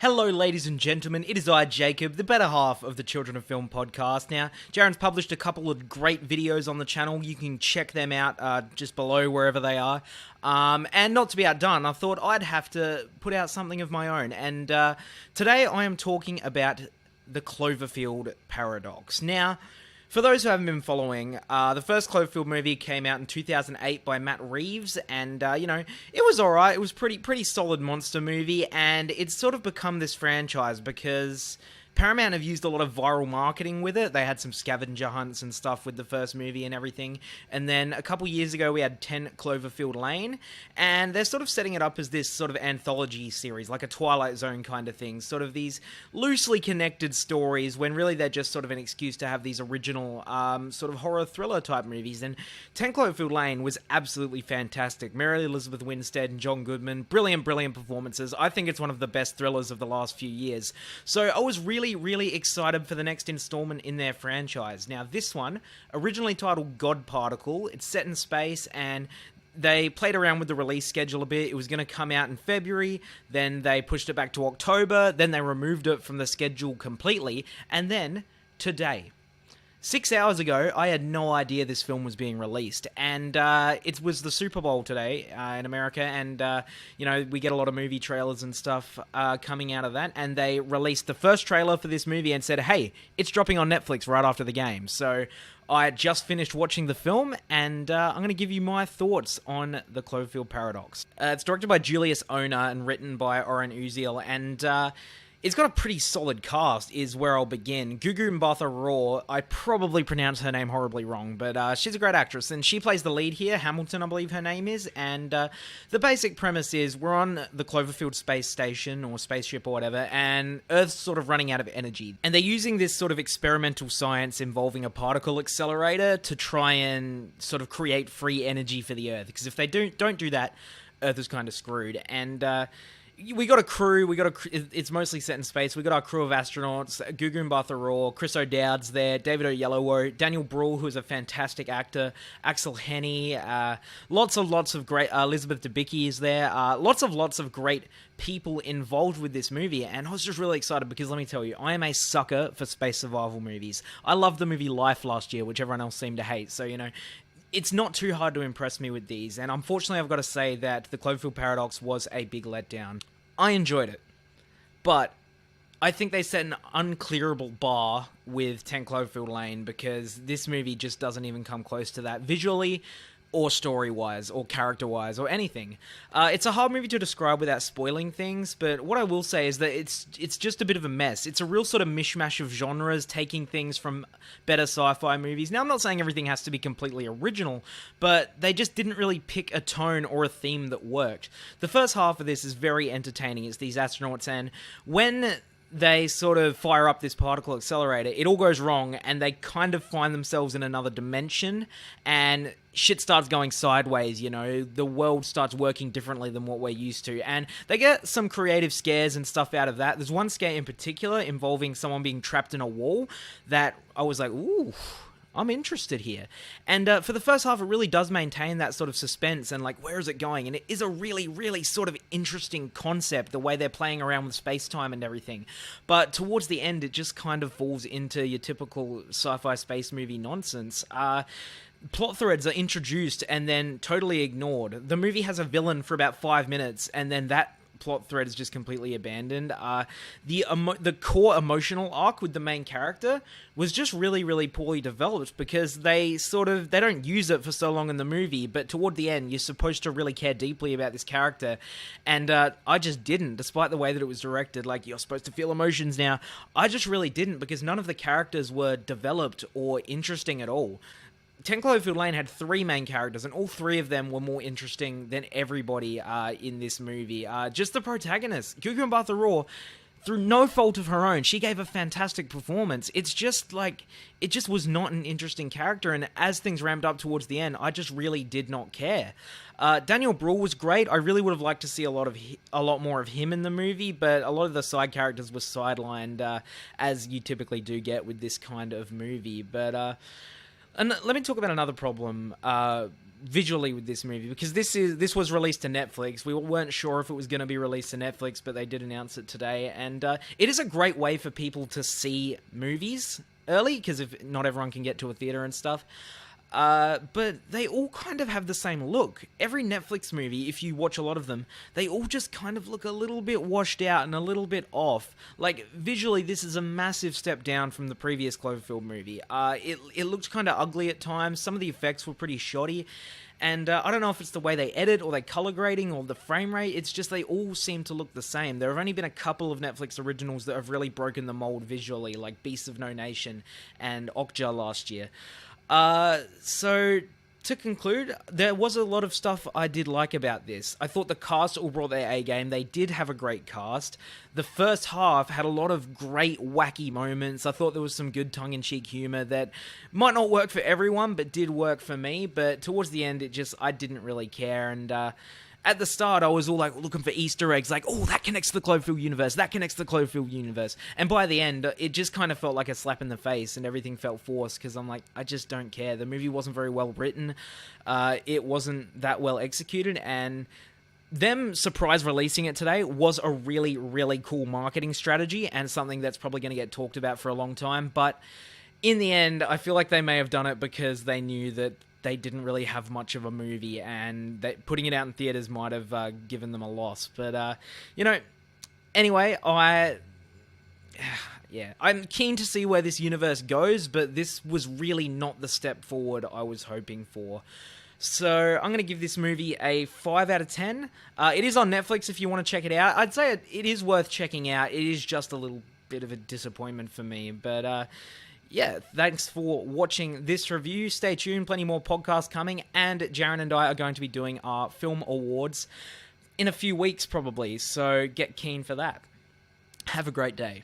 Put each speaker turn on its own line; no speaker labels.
Hello, ladies and gentlemen, it is I, Jacob, the better half of the Children of Film podcast. Now, Jaren's published a couple of great videos on the channel. You can check them out just below wherever they are. And not to be outdone, I thought I'd have to put out something of my own. And today I am talking about the Cloverfield paradox. Now, for those who haven't been following, the first Cloverfield movie came out in 2008 by Matt Reeves, and, you know, it was alright. It was pretty solid monster movie, and it's sort of become this franchise because Paramount have used a lot of viral marketing with it. They had some scavenger hunts and stuff with the first movie and everything. And then a couple years ago, we had 10 Cloverfield Lane. And they're sort of setting it up as this sort of anthology series, like a Twilight Zone kind of thing. Sort of these loosely connected stories when really they're just sort of an excuse to have these original sort of horror thriller type movies. And 10 Cloverfield Lane was absolutely fantastic. Mary Elizabeth Winstead and John Goodman, brilliant performances. I think it's one of the best thrillers of the last few years. So I was really excited for the next installment in their franchise. Now, this one, originally titled God Particle, it's set in space, and they played around with the release schedule a bit. It was going to come out in February, then they pushed it back to October, then they removed it from the schedule completely, and then today, 6 hours ago, I had no idea this film was being released, and it was the Super Bowl today in America, and, you know, we get a lot of movie trailers and stuff coming out of that, and they released the first trailer for this movie and said, hey, it's dropping on Netflix right after the game. So I just finished watching the film, and I'm going to give you my thoughts on the Cloverfield paradox. It's directed by Julius, Onah, and written by Oren Uziel, and it's got a pretty solid cast, is where I'll begin. Gugu Mbatha-Raw, I probably pronounced her name horribly wrong, but she's a great actress, and she plays the lead here, Hamilton, I believe her name is, and the basic premise is we're on the Cloverfield space station, or spaceship or whatever, and Earth's sort of running out of energy, and they're using this sort of experimental science involving a particle accelerator to try and sort of create free energy for the Earth, because if they don't do that, Earth is kind of screwed, and we got a crew, it's mostly set in space, we got our crew of astronauts, Gugu Mbatha-Raw, Chris O'Dowd's there, David Oyelowo, Daniel Bruhl, who is a fantastic actor, Aksel, Hennie, lots of great, Elizabeth Debicki is there, lots of great people involved with this movie, and I was just really excited because, let me tell you, I am a sucker for space survival movies. I loved the movie Life last year, which everyone else seemed to hate, so, you know, it's not too hard to impress me with these, and unfortunately I've got to say that the Cloverfield Paradox was a big letdown. I enjoyed it, but I think they set an unclearable bar with 10 Cloverfield Lane because this movie just doesn't even come close to that visually or story-wise or character-wise or anything. It's a hard movie to describe without spoiling things, but what I will say is that it's just a bit of a mess. It's a real sort of mishmash of genres, taking things from better sci-fi movies. Now, I'm not saying everything has to be completely original, but they just didn't really pick a tone or a theme that worked. The first half of this is very entertaining. It's these astronauts, and when they sort of fire up this particle accelerator, it all goes wrong, and they kind of find themselves in another dimension, and shit starts going sideways, you know, the world starts working differently than what we're used to, and they get some creative scares and stuff out of that. There's one scare in particular involving someone being trapped in a wall that I was like, ooh, I'm interested here. And for the first half, it really does maintain that sort of suspense and, like, where is it going? And it is a really sort of interesting concept, the way they're playing around with space-time and everything. But towards the end, it just kind of falls into your typical sci-fi space movie nonsense. Plot threads are introduced and then totally ignored. The movie has a villain for about 5 minutes, and then that plot thread is just completely abandoned. The core emotional arc with the main character was just really poorly developed because they don't use it for so long in the movie, but toward the end you're supposed to really care deeply about this character, and I just didn't, despite the way that it was directed. Like, you're supposed to feel emotions now. I just really didn't, because none of the characters were developed or interesting at all. 10 Cloverfield Lane had 3 main characters, and all 3 of them were more interesting than everybody in this movie. Just the protagonist, Gugu Mbatha-Raw, through no fault of her own, she gave a fantastic performance. It's just like, it just was not an interesting character, and as things ramped up towards the end, I just really did not care. Daniel Bruhl was great. I really would have liked to see a lot more of him in the movie, but a lot of the side characters were sidelined, as you typically do get with this kind of movie. But and let me talk about another problem visually with this movie, because this was released to Netflix. We weren't sure if it was going to be released to Netflix, but they did announce it today, and it is a great way for people to see movies early, because if not everyone can get to a theater and stuff. But they all kind of have the same look. Every Netflix movie, if you watch a lot of them, they all just kind of look a little bit washed out and a little bit off. Like, visually, this is a massive step down from the previous Cloverfield movie. It looked kind of ugly at times. Some of the effects were pretty shoddy. And I don't know if it's the way they edit or they color grading or the frame rate. It's just they all seem to look the same. There have only been a couple of Netflix originals that have really broken the mold visually, like Beasts of No Nation and Okja last year. So, to conclude, there was a lot of stuff I did like about this. I thought the cast all brought their A game. They did have a great cast. The first half had a lot of great wacky moments. I thought there was some good tongue-in-cheek humor that might not work for everyone, but did work for me. But towards the end, I didn't really care. And, at the start, I was all like looking for Easter eggs, like, oh, that connects to the Cloverfield universe, that connects to the Cloverfield universe. And by the end, it just kind of felt like a slap in the face and everything felt forced, because I'm like, I just don't care. The movie wasn't very well written. It wasn't that well executed, and them surprise releasing it today was a really, really cool marketing strategy and something that's probably going to get talked about for a long time. But in the end, I feel like they may have done it because they knew that they didn't really have much of a movie, and putting it out in theaters might have given them a loss. But, anyway, I'm keen to see where this universe goes, but this was really not the step forward I was hoping for. So I'm going to give this movie a 5 out of 10. It is on Netflix if you want to check it out. I'd say it is worth checking out. It is just a little bit of a disappointment for me, but yeah, thanks for watching this review. Stay tuned, plenty more podcasts coming, and Jaren and I are going to be doing our film awards in a few weeks probably, so get keen for that. Have a great day.